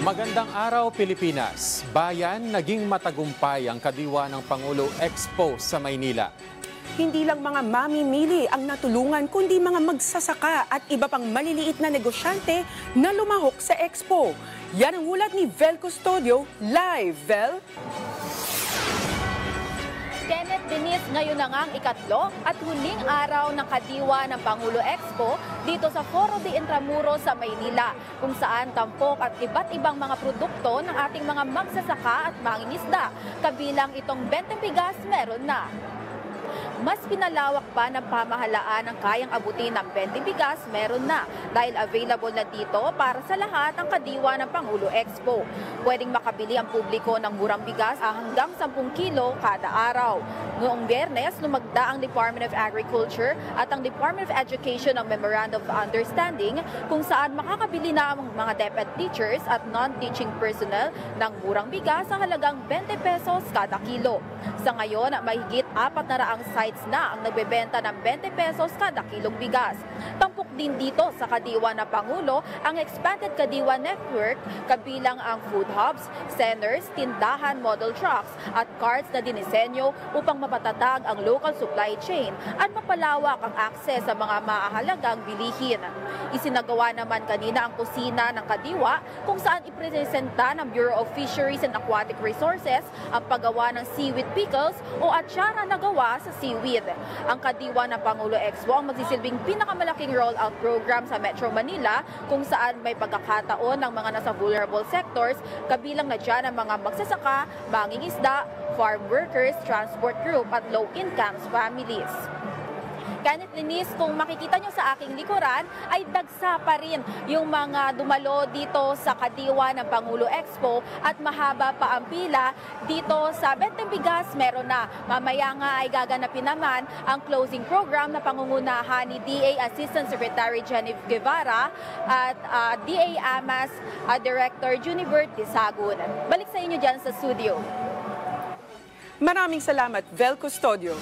Magandang araw, Pilipinas. Bayan, naging matagumpay ang kadiwa ng Pangulo Expo sa Maynila. Hindi lang mga mamimili ang natulungan, kundi mga magsasaka at iba pang maliliit na negosyante na lumahok sa Expo. Yan ang ulat ni Vel Custodio, live, Vel. Kenneth Denise, ngayon na nga ang ikatlo at huling araw ng kadiwa ng Pangulo Expo dito sa Foro de Intramuros sa Maynila, kung saan tampok at iba't ibang mga produkto ng ating mga magsasaka at mangingisda. Kabilang itong 20 bigas meron na. Mas pinalawak pa ng pamahalaan ang kayang abutin ng 20 bigas meron na dahil available na dito para sa lahat ang kadiwa ng Pangulo Expo. Pwedeng makabili ang publiko ng murang bigas hanggang 10 kilo kada araw. Noong Biyernes, lumagda ang Department of Agriculture at ang Department of Education ng Memorandum of Understanding kung saan makakabili na ang mga DepEd teachers at non-teaching personnel ng murang bigas sa halagang 20 pesos kada kilo. Sa ngayon, mahigit 400 sites na ang nagbebenta ng 20 pesos kada kilong bigas. Tampok din dito sa kadiwa na Pangulo ang Expanded Kadiwa Network, kabilang ang food hubs, centers, tindahan, model trucks at carts na dinisenyo upang mapatatag ang local supply chain at mapalawak ang akses sa mga mahalagang bilihin. Isinagawa naman kanina ang kusina ng kadiwa kung saan ipresenta ng Bureau of Fisheries and Aquatic Resources ang paggawa ng seaweed pickles o atsara na gawa sa seaweed. Ang kadiwa ng Pangulo Expo ang magsisilbing pinakamalaking rollout program sa Metro Manila kung saan may pagkakataon ng mga nasa vulnerable sectors, kabilang na dyan ang mga magsasaka, mangingisda, farm workers, transport group at low-income families. Kenneth Denise, kung makikita nyo sa aking likuran, ay dagsa pa rin yung mga dumalo dito sa kadiwa ng Pangulo Expo at mahaba pa ang pila dito sa 20 bigas meron na. Mamaya nga ay gaganapin naman ang closing program na pangungunahan ni DA Assistant Secretary Genevieve Guevara at DA AMAS Director Junibert Disagun. Balik sa inyo dyan sa studio. Maraming salamat, Vel Custodio.